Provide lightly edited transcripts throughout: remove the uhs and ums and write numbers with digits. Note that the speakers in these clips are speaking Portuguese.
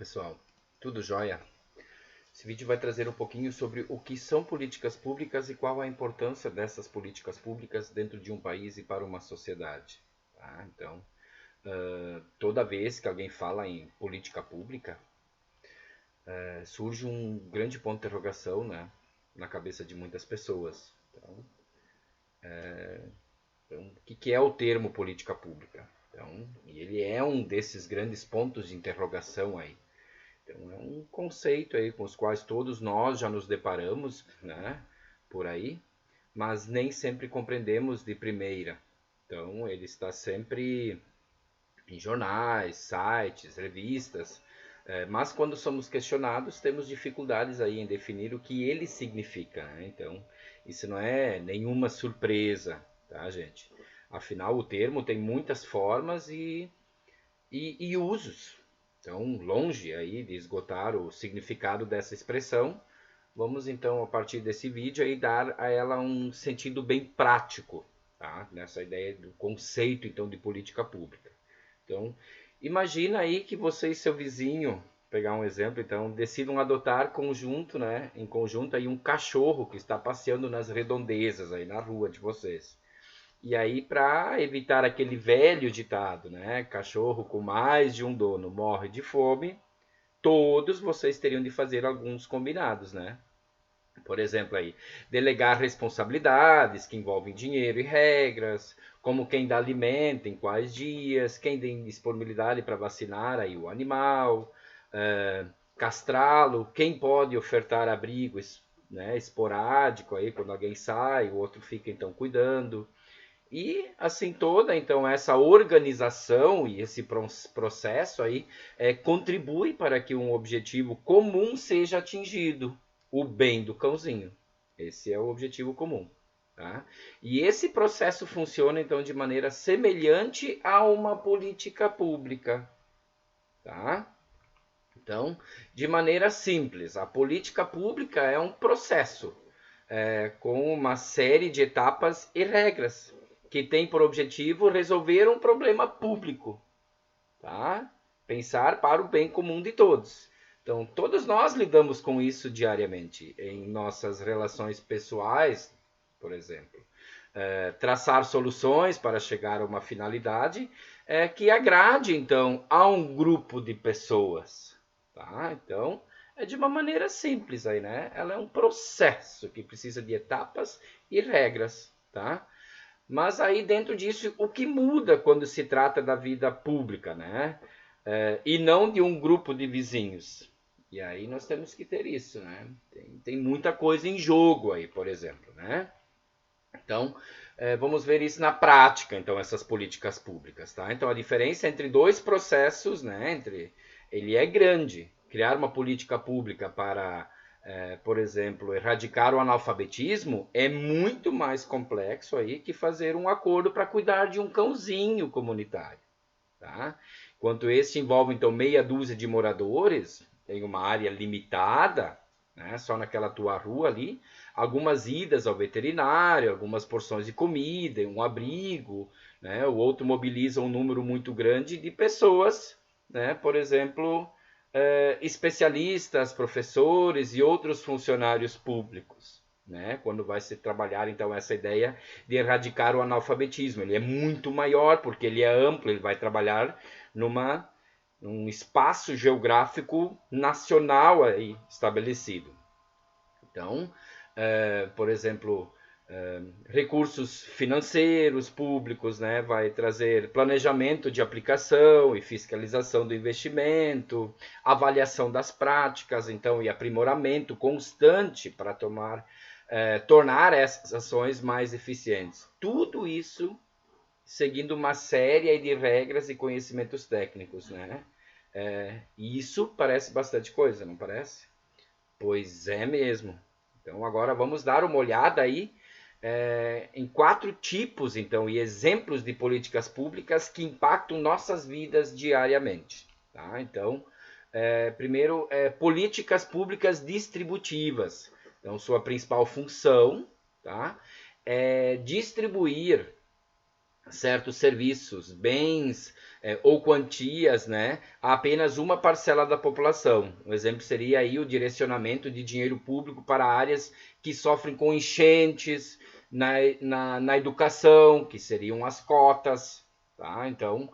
pessoal, tudo jóia? Esse vídeo vai trazer um pouquinho sobre o que são políticas públicas e qual a importância dessas políticas públicas dentro de um país e para uma sociedade. Tá? Então, toda vez que alguém fala em política pública, surge um grande ponto de interrogação, né, na cabeça de muitas pessoas. Então, o que é o termo política pública? Então, ele é um desses grandes pontos de interrogação aí. Então, é um conceito aí com os quais todos nós já nos deparamos, né, por aí, mas nem sempre compreendemos de primeira. Então, ele está sempre em jornais, sites, revistas, mas quando somos questionados, temos dificuldades aí em definir o que ele significa, né? Então, isso não é nenhuma surpresa, tá, gente? Afinal, o termo tem muitas formas e usos. Então, longe aí de esgotar o significado dessa expressão, vamos então, a partir desse vídeo, aí, dar a ela um sentido bem prático, tá? Nessa ideia do conceito então de política pública. Então, imagina aí que você e seu vizinho, pegar um exemplo, então, decidam adotar conjunto, né, em conjunto aí um cachorro que está passeando nas redondezas aí na rua de vocês. E aí, para evitar aquele velho ditado, né? Cachorro com mais de um dono morre de fome, todos vocês teriam de fazer alguns combinados, né? Por exemplo, aí, delegar responsabilidades que envolvem dinheiro e regras, como quem dá alimento, em quais dias, quem tem disponibilidade para vacinar aí o animal, castrá-lo, quem pode ofertar abrigo, né, esporádico aí quando alguém sai, o outro fica então cuidando. E assim toda então essa organização e esse processo aí contribui para que um objetivo comum seja atingido, o bem do cãozinho. Esse é o objetivo comum. Tá? E esse processo funciona então de maneira semelhante a uma política pública. Tá? Então, de maneira simples, a política pública é um processo com uma série de etapas e regras que tem por objetivo resolver um problema público, tá? Pensar para o bem comum de todos. Então, todos nós lidamos com isso diariamente em nossas relações pessoais, por exemplo. Traçar soluções para chegar a uma finalidade que agrade, então, a um grupo de pessoas. Tá? Então, é de uma maneira simples aí, né? Ela é um processo que precisa de etapas e regras, tá? Mas aí dentro disso, o que muda quando se trata da vida pública, né? E não de um grupo de vizinhos. E aí nós temos que ter isso, né? Tem muita coisa em jogo aí, por exemplo, né? Então, vamos ver isso na prática, então, essas políticas públicas, tá? Então, a diferença entre dois processos, né? Ele é grande. Criar uma política pública para por exemplo, erradicar o analfabetismo é muito mais complexo aí que fazer um acordo para cuidar de um cãozinho comunitário. Tá? Enquanto este envolve, então, meia dúzia de moradores, tem uma área limitada, né, só naquela tua rua ali, algumas idas ao veterinário, algumas porções de comida, um abrigo, né, o outro mobiliza um número muito grande de pessoas, né, por exemplo, especialistas, professores e outros funcionários públicos, né? Quando vai se trabalhar então essa ideia de erradicar o analfabetismo, ele é muito maior porque ele é amplo, ele vai trabalhar num espaço geográfico nacional aí estabelecido. Então, por exemplo, recursos financeiros públicos, né? Vai trazer planejamento de aplicação e fiscalização do investimento, avaliação das práticas, então, e aprimoramento constante para tornar essas ações mais eficientes. Tudo isso seguindo uma série de regras e conhecimentos técnicos, né? E isso parece bastante coisa, não parece? Pois é mesmo. Então agora vamos dar uma olhada aí em 4 tipos então e exemplos de políticas públicas que impactam nossas vidas diariamente. Tá? Então, primeiro, políticas públicas distributivas. Então, sua principal função, tá, é distribuir certos serviços, bens ou quantias, né, a apenas uma parcela da população. Um exemplo seria aí o direcionamento de dinheiro público para áreas que sofrem com enchentes, na educação, que seriam as cotas. Tá? Então,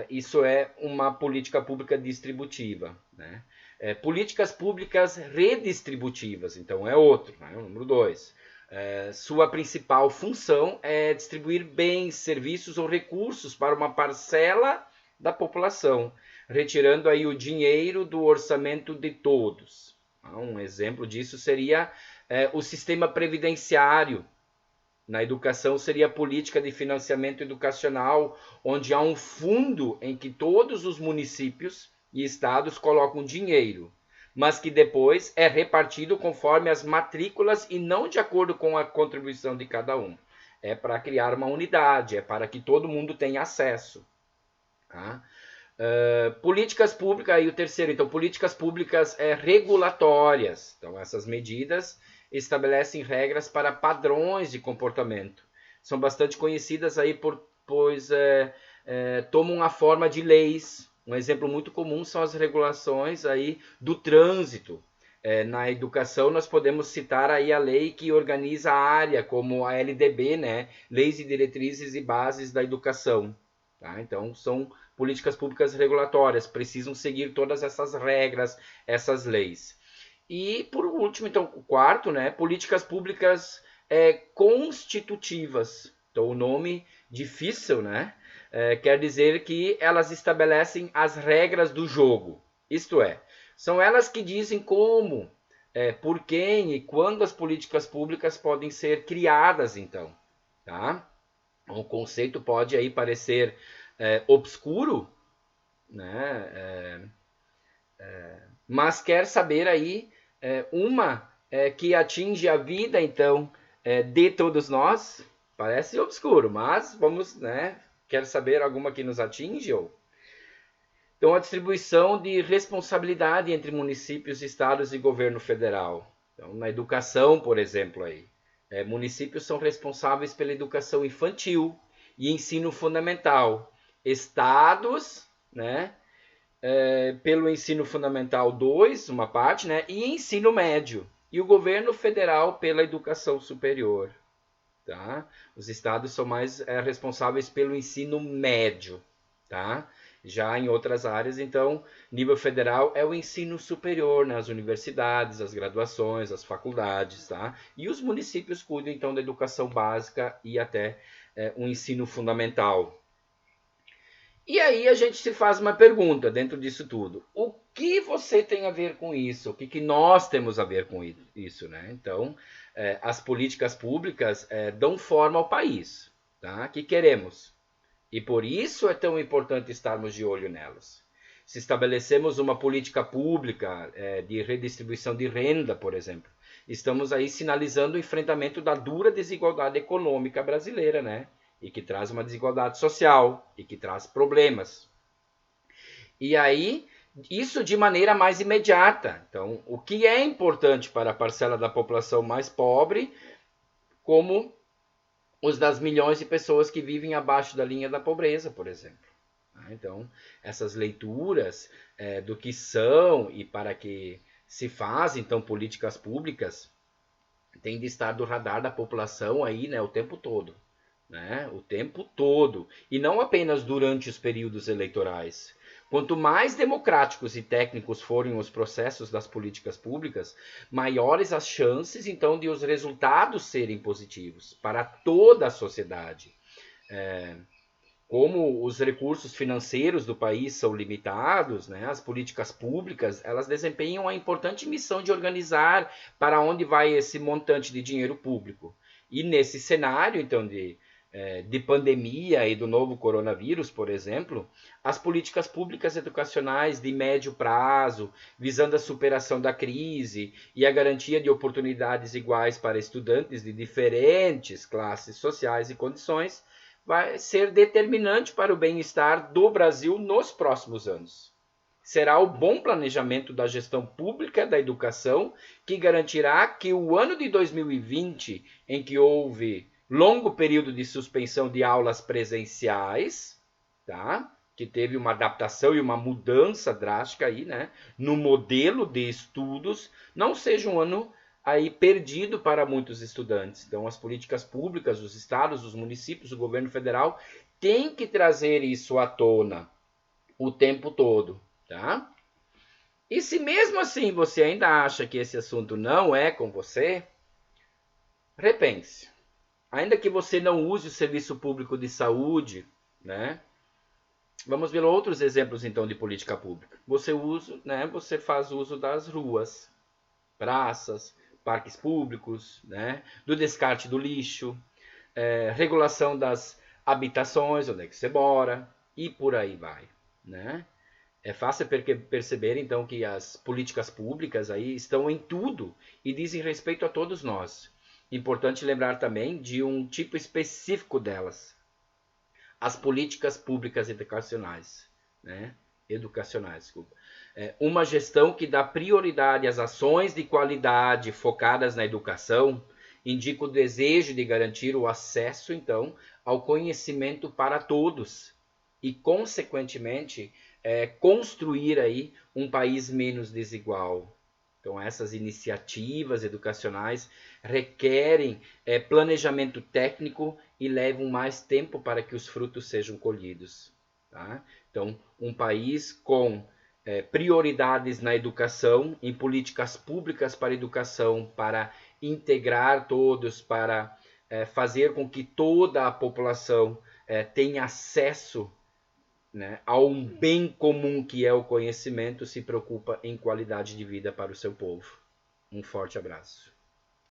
isso é uma política pública distributiva. Né? Políticas públicas redistributivas, então é outro, né? O número 2. Sua principal função é distribuir bens, serviços ou recursos para uma parcela da população, retirando aí o dinheiro do orçamento de todos. Um exemplo disso seria o sistema previdenciário. Na educação seria a política de financiamento educacional, onde há um fundo em que todos os municípios e estados colocam dinheiro, mas que depois é repartido conforme as matrículas e não de acordo com a contribuição de cada um. É para criar uma unidade, é para que todo mundo tenha acesso. Tá? Políticas públicas, aí o terceiro, então, políticas públicas regulatórias. Então, essas medidas estabelecem regras para padrões de comportamento. São bastante conhecidas aí pois tomam a forma de leis. Um exemplo muito comum são as regulações aí do trânsito. Na educação, nós podemos citar aí a lei que organiza a área, como a LDB, né? Leis e Diretrizes e Bases da Educação. Tá? Então, são políticas públicas regulatórias, precisam seguir todas essas regras, essas leis. E, por último, então, o quarto, né? Políticas públicas constitutivas. Então, o nome difícil, né? Quer dizer que elas estabelecem as regras do jogo. Isto é, são elas que dizem como, por quem e quando as políticas públicas podem ser criadas, então. Tá? O conceito pode aí parecer obscuro, né? Mas quer saber aí uma que atinge a vida, então, de todos nós. Parece obscuro, mas vamos, né? Quer saber alguma que nos atinge? Então, a distribuição de responsabilidade entre municípios, estados e governo federal. Então, na educação, por exemplo, aí, municípios são responsáveis pela educação infantil e ensino fundamental. Estados, né, pelo ensino fundamental 2, uma parte, né, e ensino médio. E o governo federal pela educação superior. Tá? Os estados são mais responsáveis pelo ensino médio. Tá? Já em outras áreas, então, nível federal é o ensino superior, né? As universidades, as graduações, as faculdades, tá? E os municípios cuidam, então, da educação básica e até o ensino fundamental. E aí a gente se faz uma pergunta dentro disso tudo. O que você tem a ver com isso? O que nós temos a ver com isso, né? Então, as políticas públicas dão forma ao país, tá? Que queremos. E por isso é tão importante estarmos de olho nelas. Se estabelecemos uma política pública de redistribuição de renda, por exemplo, estamos aí sinalizando o enfrentamento da dura desigualdade econômica brasileira, né? E que traz uma desigualdade social e que traz problemas. E aí, isso de maneira mais imediata. Então, o que é importante para a parcela da população mais pobre, como os das milhões de pessoas que vivem abaixo da linha da pobreza, por exemplo. Então, essas leituras do que são e para que se fazem, então, políticas públicas, tem de estar do radar da população aí, né, o tempo todo. Né? O tempo todo. E não apenas durante os períodos eleitorais. Quanto mais democráticos e técnicos forem os processos das políticas públicas, maiores as chances, então, de os resultados serem positivos para toda a sociedade. Como os recursos financeiros do país são limitados, né, as políticas públicas elas desempenham a importante missão de organizar para onde vai esse montante de dinheiro público. E nesse cenário, então, de pandemia e do novo coronavírus, por exemplo, as políticas públicas educacionais de médio prazo, visando a superação da crise e a garantia de oportunidades iguais para estudantes de diferentes classes sociais e condições, vai ser determinante para o bem-estar do Brasil nos próximos anos. Será o bom planejamento da gestão pública da educação que garantirá que o ano de 2020, em que houve longo período de suspensão de aulas presenciais, tá? Que teve uma adaptação e uma mudança drástica aí, né? No modelo de estudos, não seja um ano aí perdido para muitos estudantes. Então, as políticas públicas, os estados, os municípios, o governo federal tem que trazer isso à tona o tempo todo, tá? E se mesmo assim você ainda acha que esse assunto não é com você, repense. Ainda que você não use o serviço público de saúde, né? Vamos ver outros exemplos então de política pública. Você faz uso das ruas, praças, parques públicos, né? Do descarte do lixo, regulação das habitações, onde é que você mora, e por aí vai, né? É fácil perceber então que as políticas públicas aí estão em tudo e dizem respeito a todos nós. Importante lembrar também de um tipo específico delas, as políticas públicas educacionais, né? Educacionais, desculpa. Uma gestão que dá prioridade às ações de qualidade focadas na educação indica o desejo de garantir o acesso, então, ao conhecimento para todos e, consequentemente, construir aí um país menos desigual. Então, essas iniciativas educacionais requerem planejamento técnico e levam mais tempo para que os frutos sejam colhidos. Tá? Então, um país com prioridades na educação, em políticas públicas para a educação, para integrar todos, para fazer com que toda a população tenha acesso, né, a um bem comum que é o conhecimento, se preocupa em qualidade de vida para o seu povo. Um forte abraço.